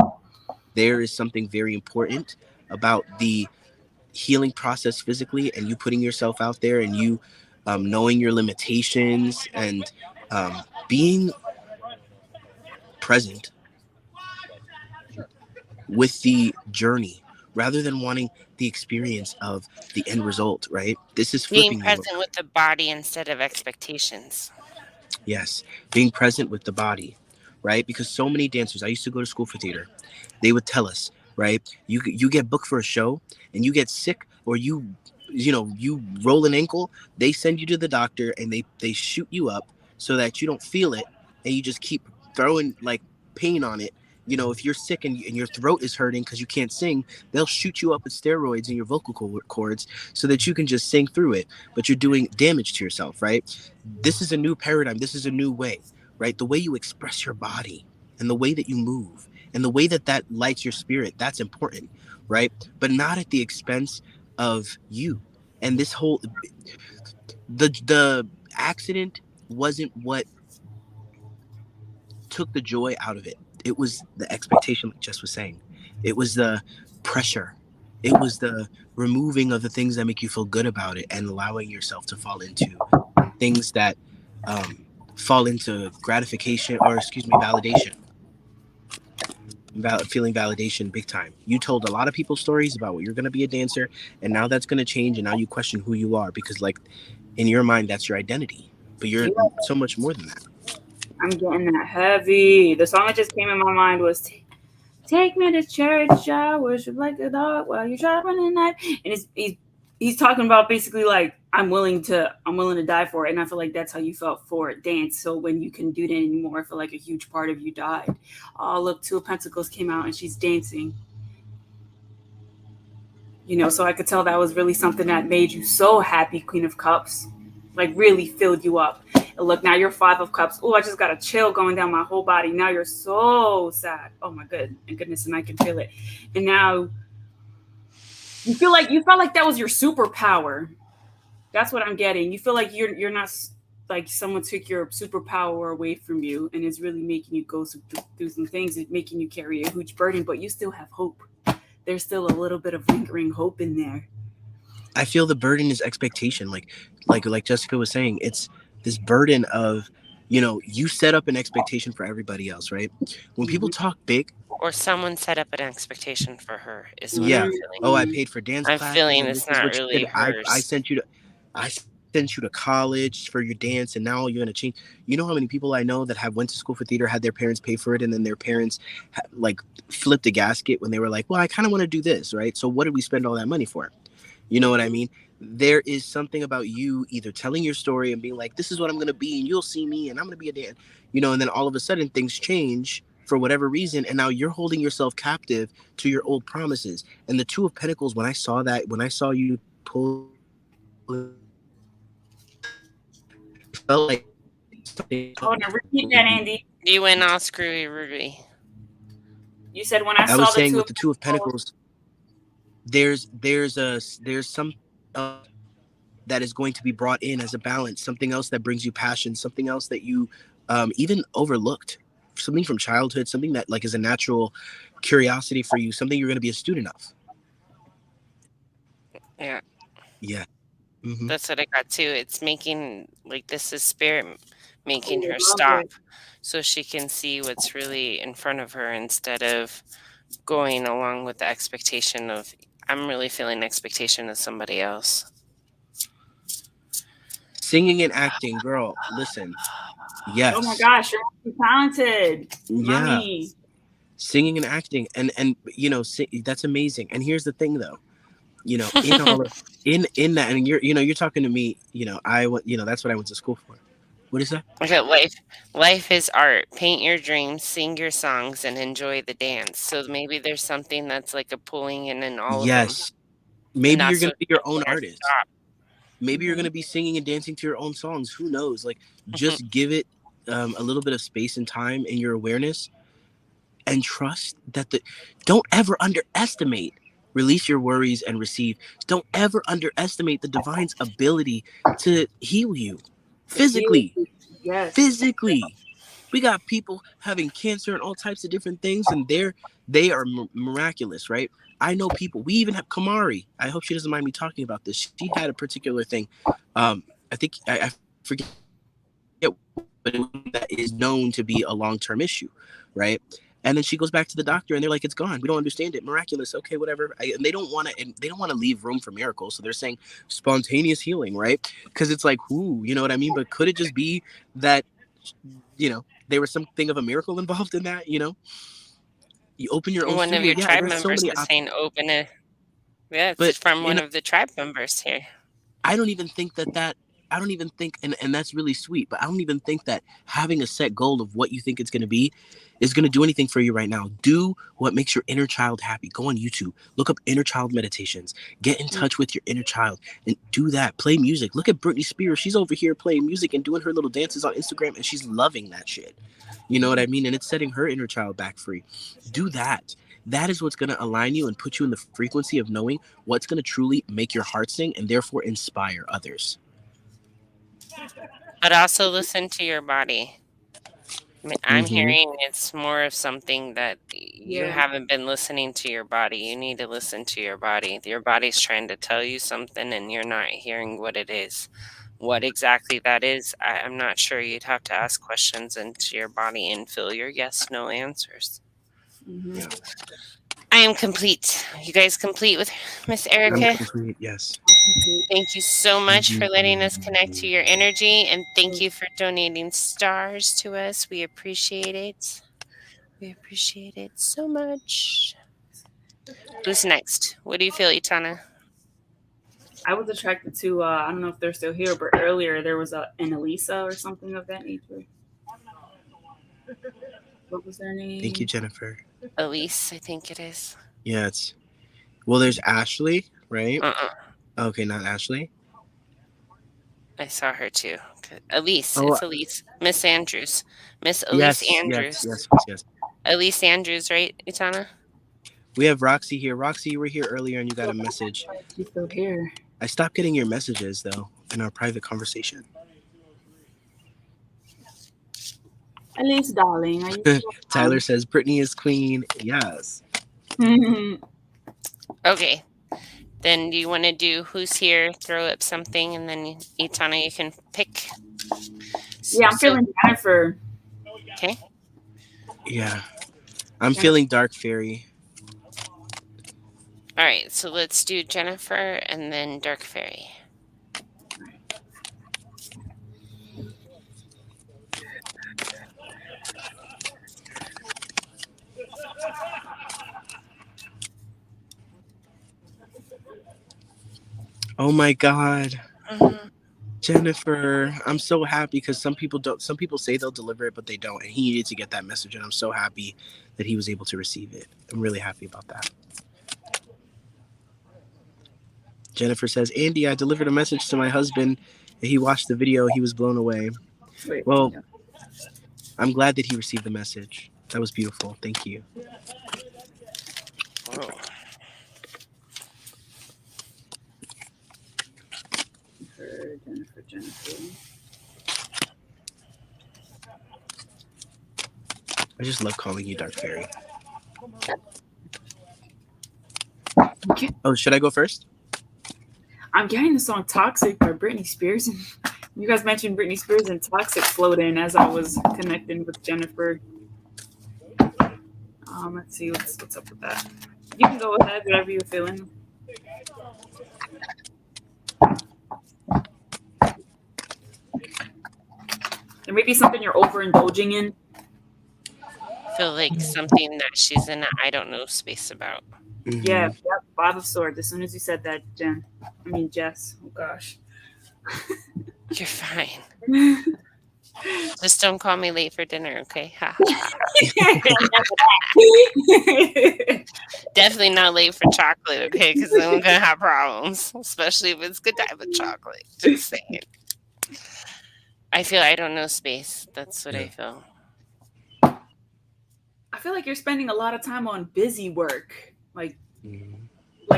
There is something very important about the healing process physically and you putting yourself out there and you knowing your limitations and being present with the journey rather than wanting the experience of the end result, right? This is Being flipping you present around. with the body instead of expectations. Yes, being present with the body, right? Because so many dancers, I used to go to school for theater. They would tell us, right? You get booked for a show and you get sick or you roll an ankle, they send you to the doctor and they shoot you up so that you don't feel it and you just keep throwing like pain on it. If you're sick and your throat is hurting because you can't sing, they'll shoot you up with steroids in your vocal cords so that you can just sing through it, but you're doing damage to yourself, right? This is a new paradigm. This is a new way, right? The way you express your body and the way that you move and the way that lights your spirit, that's important, right? But not at the expense of you. And this whole the accident wasn't what took the joy out of it. It was the expectation, like Jess was saying. It was the pressure. It was the removing of the things that make you feel good about it and allowing yourself to fall into things that um, fall into gratification or excuse me validation, feeling validation big time. You told a lot of people stories about what you're going to be a dancer and now that's going to change and now you question who you are because like in your mind that's your identity, but you're yeah, so much more than that. I'm getting that heavy. The song that just came in my mind was "Take Me to Church, I worship like a dog while you're sharpening a knife." And he's talking about basically like I'm willing to die for it, and I feel like that's how you felt for dance. So when you couldn't do that anymore, I feel like a huge part of you died. Oh, look, Two of Pentacles came out and she's dancing. So I could tell that was really something that made you so happy, Queen of Cups, like really filled you up. And look, now you're Five of Cups. Oh, I just got a chill going down my whole body. Now you're so sad. Oh my goodness, and I can feel it. And now you felt like that was your superpower. That's what I'm getting. You feel like you're not like someone took your superpower away from you, and it's really making you go through some things. It's making you carry a huge burden, but you still have hope. There's still a little bit of lingering hope in there. I feel the burden is expectation, like Jessica was saying. It's this burden of you set up an expectation for everybody else, right? When people talk big, Or someone set up an expectation for her, is what I'm yeah, feeling. oh, I paid for dance I'm classes feeling and it's this is not what you really did. I hers. sent you to college for your dance and now you're going to change. You know how many people I know that have went to school for theater, had their parents pay for it, and then their parents like flipped a gasket when they were like, well, I kind of want to do this, right? So what did we spend all that money for? You know what I mean? There is something about you either telling your story and being like, this is what I'm going to be and you'll see me and I'm going to be a dad, and then all of a sudden things change for whatever reason and now you're holding yourself captive to your old promises. And the Two of Pentacles, when I saw you pull it out, it felt like something. Hold on, repeat that, Andy. You went all screwy Ruby. You said when I I was saw the saying Two with of the Two of Pentacles. Pentacles, there's something that is going to be brought in as a balance, something else that brings you passion, something else that you even overlooked, something from childhood, something that like is a natural curiosity for you, something you're going to be a student of. Yeah, Yeah. Hmm. that's what I got too. It's making like this is spirit making Oh, her I love stop it. so she can see what's really in front of her instead of going along with the expectation of I'm really feeling expectation of somebody else. Singing and acting, girl, listen. Oh my Yes. gosh, you're talented, Yeah. mommy. Singing and acting, and that's amazing. And here's the thing though, in all of in that, and you're talking to me, I went, that's what I went to school for. What is that? Okay, life is art. Paint your dreams, sing your songs, and enjoy the dance. So maybe there's something that's like a pulling in all of them, Yes. and Maybe you're that's going to what's be your own making her artist. Maybe you're going Hmm. to be singing and dancing to your own songs. Who knows? Like, stop. just give it a little bit of space and time in your awareness, and trust that don't ever underestimate, release your worries and receive. Don't ever underestimate the divine's ability to heal you To heal. physically. Yes. Physically. We got people having cancer and all types of different things, and they are miraculous, right? I know people. We even have Kamari. I hope she doesn't mind me talking about this. She had a particular thing. I think I forget what it was, but it was something that is known to be a long-term issue, right? And then she goes back to the doctor, and they're like, "It's gone. We don't understand it. Miraculous. Okay, whatever." And they don't want to leave room for miracles, so they're saying spontaneous healing, right? Because it's like, whoo, you know what I mean? But could it just be that there was something of a miracle involved in that? You open your own One of studio. your Yeah, tribe there's so members many is options. saying open it. Yeah, it's But from one of the tribe members here. I don't even think that I don't even think, and that's really sweet, but I don't even think that having a set goal of what you think it's going to be is going to do anything for you right now. Do what makes your inner child happy. Go on YouTube, look up inner child meditations, get in touch with your inner child, and do that. Play music. Look at Britney Spears. She's over here playing music and doing her little dances on Instagram, and she's loving that shit. You know what I mean? And it's setting her inner child back free. Do that. That is what's going to align you and put you in the frequency of knowing what's going to truly make your heart sing and therefore inspire others. But also listen to your body. I'm Mm-hmm. hearing it's more of something that you Yeah. haven't been listening to your body. You need to listen to your body. Your body's trying to tell you something and you're not hearing what it is. What exactly that is, I'm not sure. You'd have to ask questions into your body and feel your yes, no answers. Hmm. Yeah. I am complete. You guys complete with Miss I'm Erica? complete. Yes. Thank you so much for letting us connect to your energy, and thank you for donating stars to us. We appreciate it. We appreciate it so much. Who's next? What do you feel, Etana? I was attracted to I don't know if they're still here, but earlier there was an Elisa or something of that nature. What was their Thank you, name? Jennifer. Elise, I think it is. Yeah, there's Ashley, right? Uh-uh. Okay, not Ashley. I saw her too. Elise, Oh, it's Elise. Miss Andrews. Miss Elise yes, yes, Andrews. yes, yes, yes. Elise Andrews, right, Etana? We have Roxy here. Roxy, you were here earlier and you got a message. She's still here. I stopped getting your messages though in our private conversation. Elise, darling, are you still Tyler says Brittany is queen. Yes. on? Okay. Then do you want to do who's here, throw up something, and then Etana, you can pick? Yeah, I'm So, feeling Jennifer. okay. Yeah. I'm Jennifer. feeling Dark Fairy. All right, so let's do Jennifer and then Dark Fairy. Oh my God. Mhm. Jennifer, I'm so happy because some people don't. Some people say they'll deliver it, but they don't. And he needed to get that message, and I'm so happy that he was able to receive it. I'm really happy about that. Jennifer says, Andy, I delivered a message to my husband, and he watched the video. He was blown away. Wait, Well, yeah. I'm glad that he received the message. That was beautiful. Thank you. Oh. for Jennifer. I just love calling you Dark Fairy. Oh, should I go first? I'm getting the song Toxic by Britney Spears. You guys mentioned Britney Spears and Toxic flowed in as I was connecting with Jennifer. Let's see what's up with that. You can go ahead, whatever you're feeling. There may be something you're overindulging in. Feel like something that she's in a I don't know space about. Mm-hmm. Yeah, yep, Five of Swords. As soon as you said that, Jess. Oh gosh. You're fine. Just don't call me late for dinner, okay? Definitely not late for chocolate, okay? Because then we're gonna have problems, especially if it's good type of chocolate. Just saying. I feel I don't know space. That's what I feel. I feel like you're spending a lot of time on busy work, like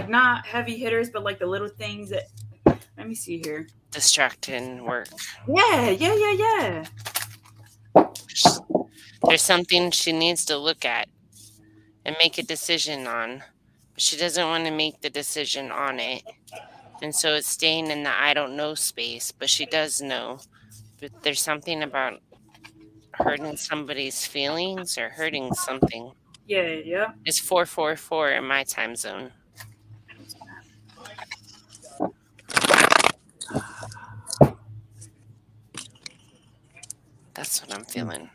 not heavy hitters, but like the little things that. Let me see here. Distracting work. Yeah. There's something she needs to look at and make a decision on, but she doesn't want to make the decision on it. And so it's staying in the I don't know space, but she does know. But there's something about hurting somebody's feelings or hurting something. Yeah. It's 4:44 in my time zone. That's what I'm feeling.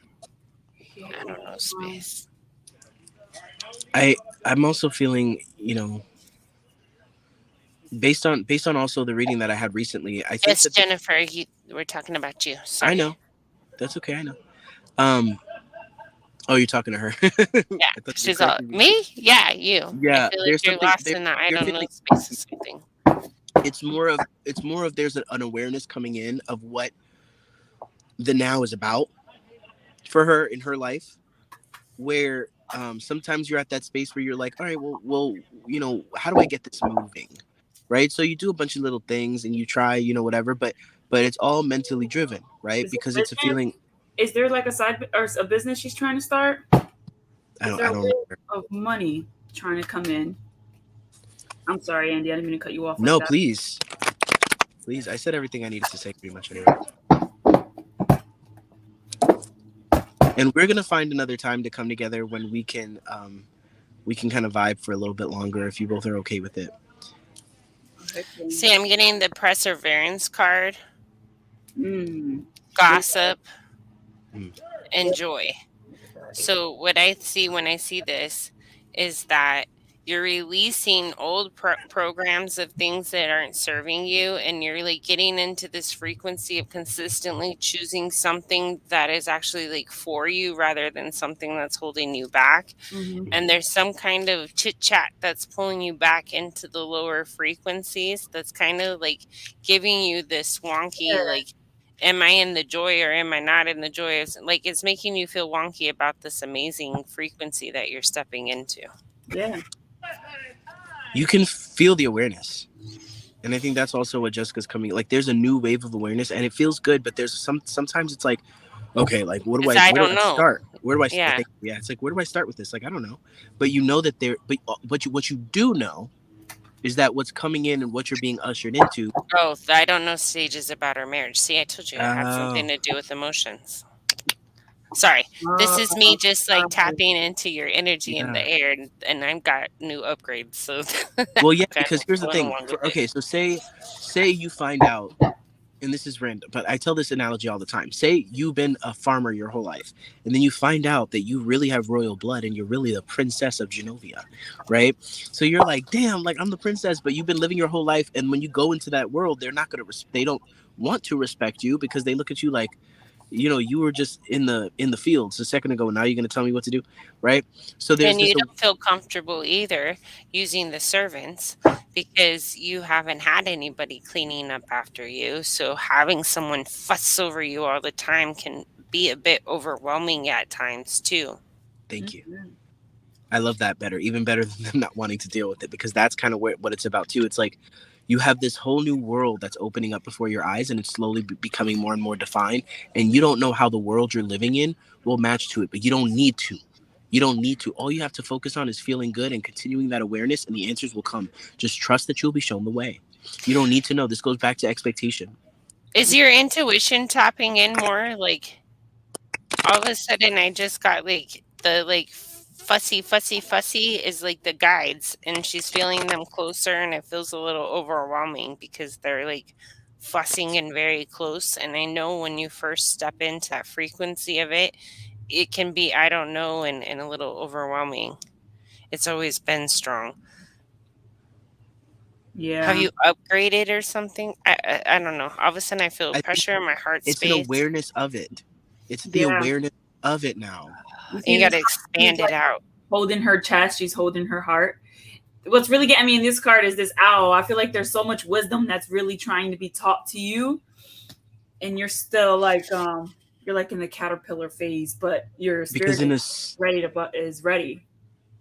I don't know space. I'm also feeling, based on also the reading that I had recently. I think Yes, that Jennifer, we're talking about you. Sorry. I know. That's okay. I know. Oh, you're talking to her. Yeah, she's all me. Yeah, you. Yeah, I feel there's like you're something. lost in that I You're don't know feeling. space or something. It's more of there's an awareness coming in of what the now is about for her in her life, where sometimes you're at that space where you're like, all right, well, how do I get this moving, right? So you do a bunch of little things and you try, whatever, but it's all mentally driven, right? Because it's a feeling. Is there like a side or a business she's trying to start? I Is there a don't way know. of money trying to come in? I'm sorry, Andy. I didn't mean to cut you off. No, like that. please. I said everything I needed to say pretty much anyway. And we're gonna find another time to come together when we can kind of vibe for a little bit longer if you both are okay with it. See, I'm getting the perseverance card, Mm. gossip, and joy. So what I see when I see this is that you're releasing old programs of things that aren't serving you, and you're like getting into this frequency of consistently choosing something that is actually like for you rather than something that's holding you back. Mm-hmm. And there's some kind of chit chat that's pulling you back into the lower frequencies that's kind of like giving you this wonky like, am I in the joy or am I not in the joy? It's making you feel wonky about this amazing frequency that you're stepping into. Yeah. You can feel the awareness. And I think that's also what Jessica's coming. Like, there's a new wave of awareness, and it feels good. But there's sometimes it's like, okay, like where do I start? Where do I start? Yeah, it's like, where do I start with this? Like, I don't know. But you know that what you do know is that what's coming in and what you're being ushered into. Oh, I don't know stages about our marriage. See, I told you it had something to do with emotions. Sorry, this is me just like tapping into your energy in the air, and I've got new upgrades. So, well, yeah, because here's the thing. Okay, so say you find out, and this is random, but I tell this analogy all the time. Say you've been a farmer your whole life, and then you find out that you really have royal blood, and you're really the princess of Genovia, right? So you're like, damn, like I'm the princess, but you've been living your whole life, and when you go into that world, they're not gonna, they don't want to respect you because they look at you like, you were just in the fields a second ago. Now you're going to tell me what to do, right? So there's and you don't feel comfortable either using the servants because you haven't had anybody cleaning up after you. So having someone fuss over you all the time can be a bit overwhelming at times too. Thank you. I love that better, even better than them not wanting to deal with it, because that's kind of what it's about too. It's like, You have this whole new world that's opening up before your eyes, and it's slowly becoming more and more defined. And you don't know how the world you're living in will match to it, but you don't need to. You don't need to. All you have to focus on is feeling good and continuing that awareness, and the answers will come. Just trust that you'll be shown the way. You don't need to know. This goes back to expectation. Is your intuition tapping in more? Like all of a sudden, I just got like the like fussy is like the guides, and she's feeling them closer, and it feels a little overwhelming because they're like fussing and very close. And I know when you first step into that frequency of it, it can be, I don't know, and a little overwhelming. It's always been strong. Have Yeah. you upgraded or something? I don't know. All of a sudden, I feel I think pressure in my heart it's an space, awareness of it. It's the Yeah. awareness of it now. You and see you got this to card, she's expand it like out. holding her chest, she's holding her heart. What's really getting me in this card is this owl. I feel like there's so much wisdom that's really trying to be taught to you, and you're still like you're like in the caterpillar phase, but your Because spirit is ready.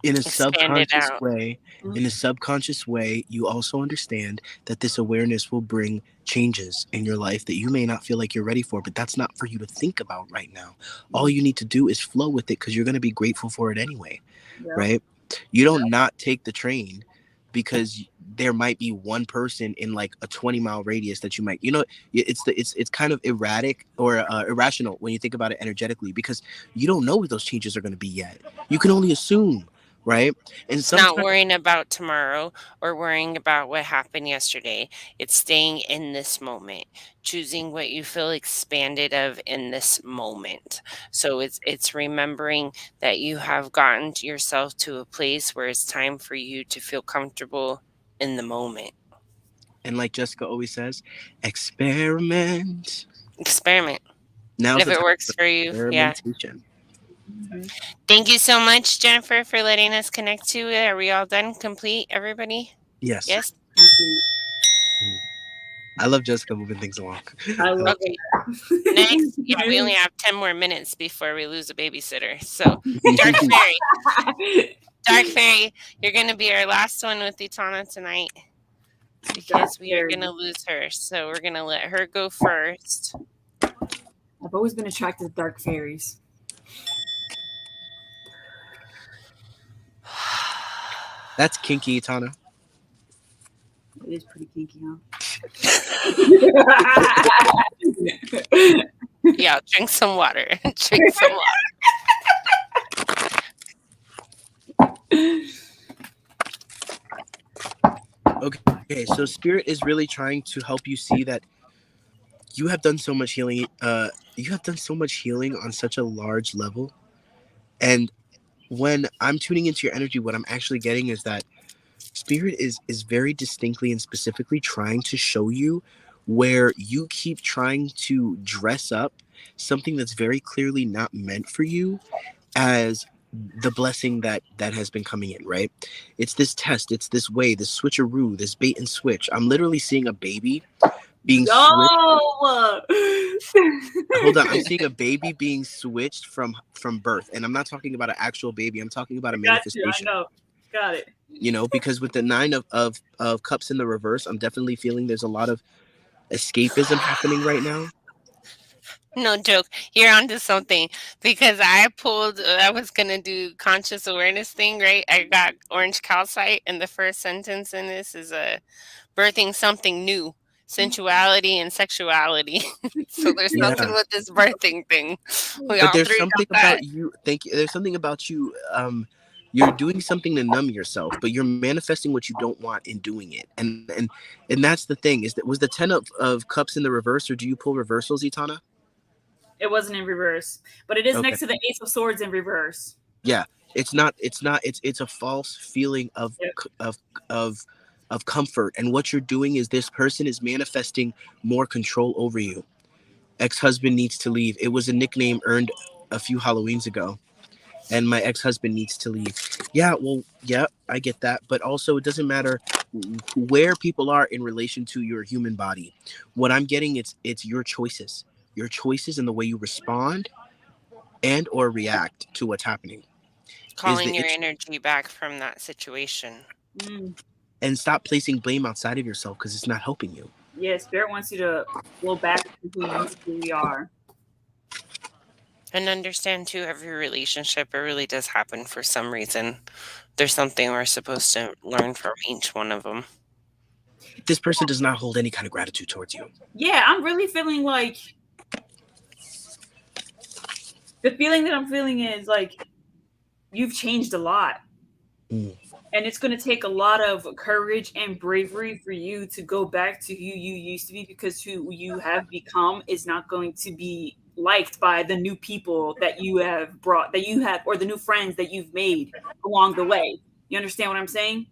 in a Expand it subconscious out. way, Mhm. you also understand that this awareness will bring changes in your life that you may not feel like you're ready for, but that's not for you to think about right now. All you need to do is flow with it, because you're going to be grateful for it anyway, Yep. right? You Yep. don't not take the train because there might be one person in like a 20-mile radius that you might, it's kind of erratic or irrational when you think about it energetically, because you don't know what those changes are going to be yet. You can only assume, right? And It's not sometimes, worrying about tomorrow or worrying about what happened yesterday. It's staying in this moment, choosing what you feel expanded of in this moment. So it's remembering that you have gotten yourself to a place where it's time for you to feel comfortable in the moment. and like Jessica always says, experiment. Experiment. And Now's if the it time works for for you, yeah. experimentation. Mhm. Thank you so much, Jennifer, for letting us connect to it. Are we all done? Complete, everybody? Yes. Yes? Complete. I love Jessica moving things along. I love Okay. Next, yeah, we only that. have 10 more minutes before we lose a babysitter. So, Dark Fairy, Dark Fairy, you're going to be our last one with Etana tonight Dark because we are fairy. going to lose her. So, we're going to let her go first. I've always been attracted to dark fairies. That's kinky, Tana. It is pretty kinky, huh? Yeah, drink some water. Drink some water. Okay, so spirit is really trying to help you see that you have done so much healing. You have done so much healing on such a large level, and when I'm tuning into your energy, what I'm actually getting is that spirit is very distinctly and specifically trying to show you where you keep trying to dress up something that's very clearly not meant for you as the blessing that has been coming in, right? It's this test, it's this way, this switcheroo, this bait and switch. I'm literally seeing a baby being switched. No. Hold on, I'm seeing a baby being switched from birth, and I'm not talking about an actual baby. I'm talking about a Got you. I manifestation. know. Got it. Because with the nine of cups in the reverse, I'm definitely feeling there's a lot of escapism happening right now. No joke. You're onto something because I was going to do conscious awareness thing, right? I got orange calcite, and the first sentence in this is birthing something new, sensuality and sexuality. So there's something Yeah, with this birthing thing. We but all there's three something got that. about you. Thank you. There's something about you. You're doing something to numb yourself, but you're manifesting what you don't want in doing it. And that's the thing. Is that was the ten of cups in the reverse, or do you pull reversals, Itana? It wasn't in reverse, but it is Okay. next to the Ace of Swords in reverse. Yeah. It's not. It's not. It's a false feeling Yep. of of of comfort. And what you're doing is this person is manifesting more control over you. Ex-husband needs to leave. It was a nickname earned a few Halloweens ago. And my ex-husband needs to leave. Yeah, well, yeah, I get that. But also it doesn't matter where people are in relation to your human body. What I'm getting, it's your choices. Your choices and the way you respond and or react to what's happening is Calling the your issue. energy back from that situation. Mm. and stop placing blame outside of yourself because it's not helping you. Yeah, spirit wants you to go back to who you truly are. And understand too, every relationship, it really does happen for some reason. There's something we're supposed to learn from each one of them. This person does not hold any kind of gratitude towards you. Yeah, I'm really feeling like the feeling that I'm feeling is like you've changed a lot. Mm. And it's going to take a lot of courage and bravery for you to go back to who you used to be, because who you have become is not going to be liked by the new people that you have brought, that you have, or the new friends that you've made along the way. You understand what I'm saying?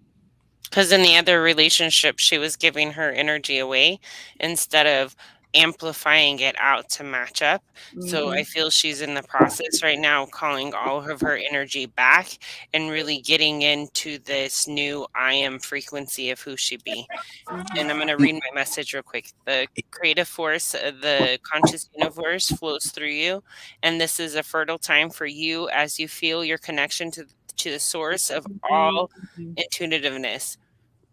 Because in the other relationship, she was giving her energy away instead of amplifying it out to match up. So I Mm-hmm. feel she's in the process right now, calling all of her energy back and really getting into this new I am frequency of who she be. And I'm going to read my message real quick. The creative force, the conscious universe flows through you, and this is a fertile time for you as you feel your connection to the source of all Mm-hmm. intuitiveness.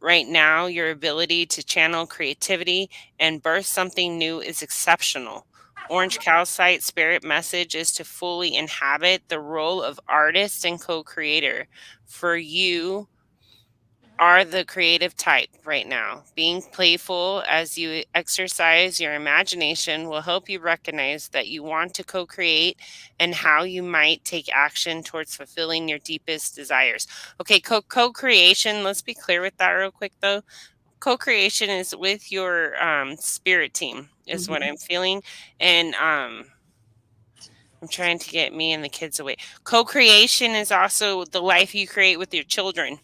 Right now, your ability to channel creativity and birth something new is exceptional. Orange Calcite spirit message is to fully inhabit the role of artist and co creator. For you, are the creative type right now. Being playful as you exercise your imagination will help you recognize that you want to co create and how you might take action towards fulfilling your deepest desires. Okay, co creation, let's be clear with that real quick though. Co creation is with your spirit team, is what Mm-hmm. I'm feeling. And I'm trying to get me and the kids away. Co creation is also the life you create with your children.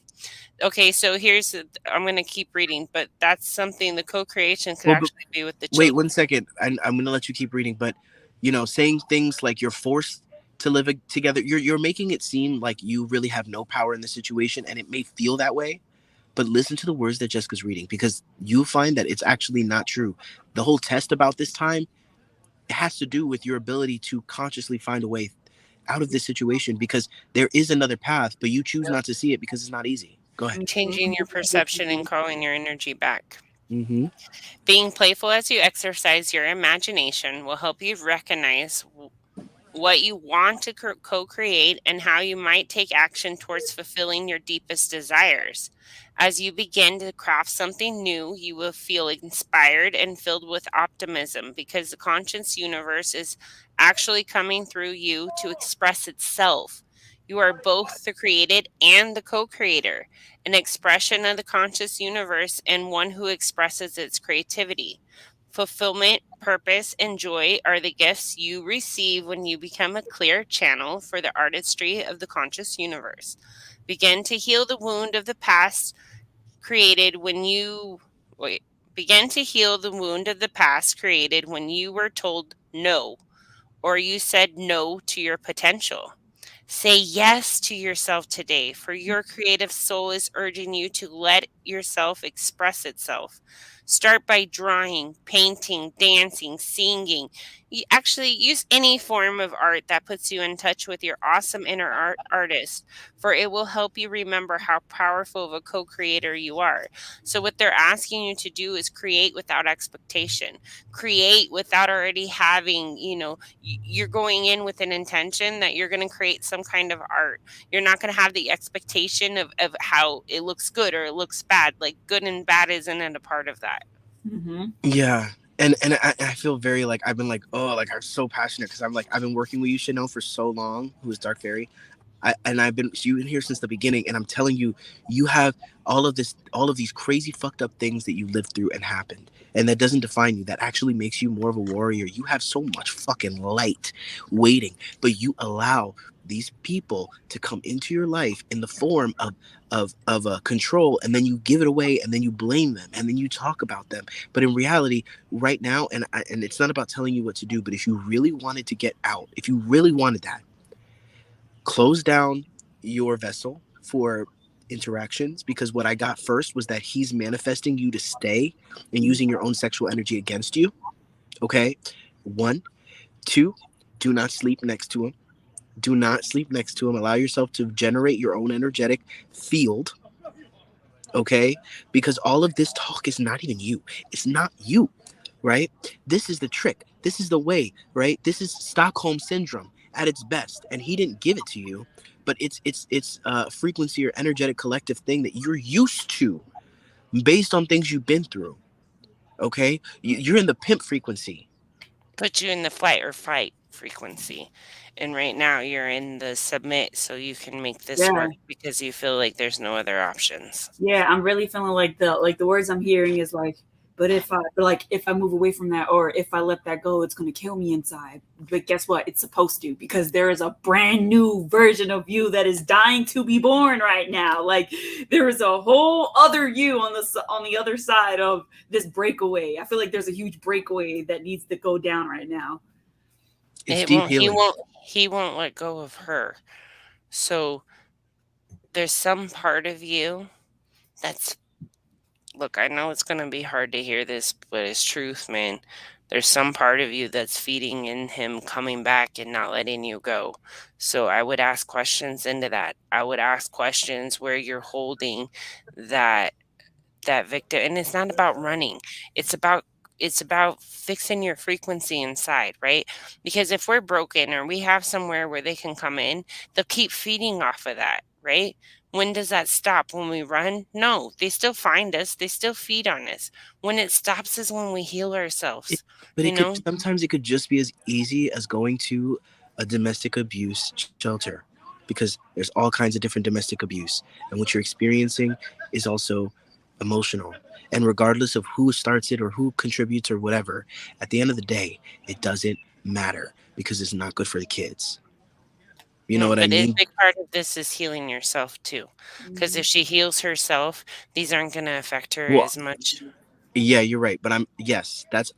Okay, so I'm going to keep reading, but that's something the co-creation could Well, but actually be with the wait children. 1 second. I'm going to let you keep reading, but saying things like you're forced to live together, you're making it seem like you really have no power in the situation, and it may feel that way. But listen to the words that Jessica's reading, because you find that it's actually not true. The whole test about this time, it has to do with your ability to consciously find a way out of this situation, because there is another path, but you choose not to see it because it's not easy. Go ahead. Changing your perception and calling your energy back. Mm-hmm. Being playful as you exercise your imagination will help you recognize what you want to co create and how you might take action towards fulfilling your deepest desires. As you begin to craft something new, you will feel inspired and filled with optimism because the conscious universe is actually coming through you to express itself. You are both the created and the co creator, an expression of the conscious universe and one who expresses its creativity. Fulfillment, purpose, and joy are the gifts you receive when you become a clear channel for the artistry of the conscious universe. Begin to heal the wound of the past created when you wait. Begin to heal the wound of the past created when you were told no or you said no to your potential. Say yes to yourself today, for your creative soul is urging you to let yourself express itself. Start by drawing, painting, dancing, singing. You actually use any form of art that puts you in touch with your awesome inner artist, for it will help you remember how powerful of a co creator you are. So, what they're asking you to do is create without expectation, create without already having, you're going in with an intention that you're going to create some kind of art. You're not going to have the expectation of how it looks good or it looks bad. Like good and bad isn't a part of that. Mm-hmm. Yeah. And I feel very like I've been like, oh, like I'm so passionate because I'm like I've been working with you, Chanel, for so long, who is Dark Fairy. I've been you've been here since the beginning, and I'm telling you, you have all of these crazy fucked up things that you lived through and happened, and that doesn't define you. That actually makes you more of a warrior. You have so much fucking light waiting, but you allow these people to come into your life in the form of a control, and then you give it away, and then you blame them, and then you talk about them. But in reality, right now, and it's not about telling you what to do, but if you really wanted to get out, if you really wanted that, close down your vessel for interactions, because what I got first was that he's manifesting you to stay and using your own sexual energy against you. Okay. One, two, do not sleep next to him. Do not sleep next to him. Allow yourself to generate your own energetic field. Okay, because all of this talk is not even you. It's not you, right? This is the trick. This is the way, right? This is Stockholm syndrome at its best, and he didn't give it to you, but it's a frequency or energetic collective thing that you're used to based on things you've been through. Okay, you're in the pimp frequency. Put you in the flight or fight frequency. And right now you're in the submit so you can make this Yeah. work because you feel like there's no other options. Yeah, I'm really feeling like the words I'm hearing is like, but if I move away from that, or if I let that go, it's gonna kill me inside. But guess what? It's supposed to, because there is a brand new version of you that is dying to be born right now. Like, there is a whole other you on the other side of this breakaway. I feel like there's a huge breakaway that needs to go down right now. It's It deep won't healing. he won't let go of her. So there's some part of you that's look, I know it's gonna be hard to hear this, but it's truth, man. There's some part of you that's feeding in him coming back and not letting you go. So I would ask questions into that. I would ask questions where you're holding that victim, and it's not about running. It's about fixing your frequency inside, right? Because if we're broken or we have somewhere where they can come in, they'll keep feeding off of that, right? When does that stop? When we run? No, they still find us, they still feed on us. When it stops is when we heal It, ourselves, but you it could know? sometimes it could just be as easy as going to a domestic abuse shelter, because there's all kinds of different domestic abuse, and what you're experiencing is also emotional. And regardless of who starts it or who contributes or whatever, at the end of the day, it doesn't matter because it's not good for the kids. You know No, what I but a mean? big part of this is healing yourself too. Because if she heals herself, these aren't going to affect her Well, as much. yeah, you're right, but I'm yes, that's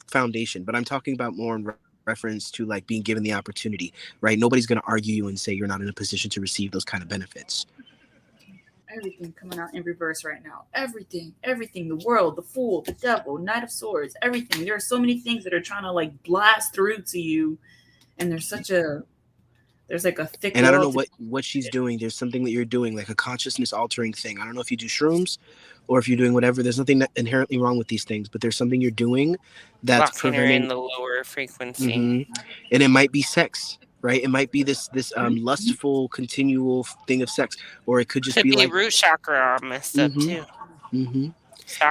foundation, but I'm talking about more in reference to like being given the opportunity, right? Nobody's going to argue you and say you're not in a position to receive those kind of benefits. Everything coming out in reverse right now. Everything. The world, the fool, the devil, Knight of Swords, everything. There are so many things that are trying to like blast through to you, and there's like a thick And I don't wall know to. what she's doing. There's something that you're doing, like a consciousness altering thing. I don't know if you do shrooms or if you're doing whatever. There's nothing that inherently wrong with these things, but there's something you're doing that's Locking her in preventing. the lower frequency. Hmm. And it might be sex, right? It might be this lustful continual thing of sex, or it could just Could be be like. root chakra all messed up Hmm. too. Hmm.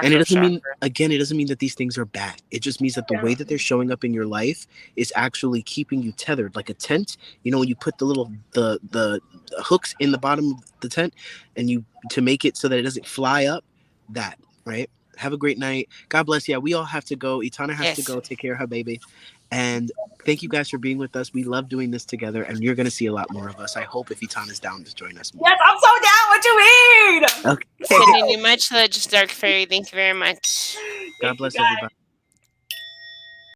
And it Sacral doesn't mean, chakra. again, it doesn't mean that these things are bad. It just means that the way that they're showing up in your life is actually keeping you tethered, like a tent. You know, when you put the little the hooks in the bottom of the tent, and you to make it so that it doesn't fly up. That, right? Have a great night. God bless. Yeah, we all have to go. Etana has to Yes. go take care of her baby. And thank you guys for being with us. We love doing this together, and you're going to see a lot more of us. I hope if Etana's down to join us more. Yes, I'm so down. What you mean? Okay. Sending you much love, Dark Fairy. Thank you very much. God Thank you bless guys. everybody.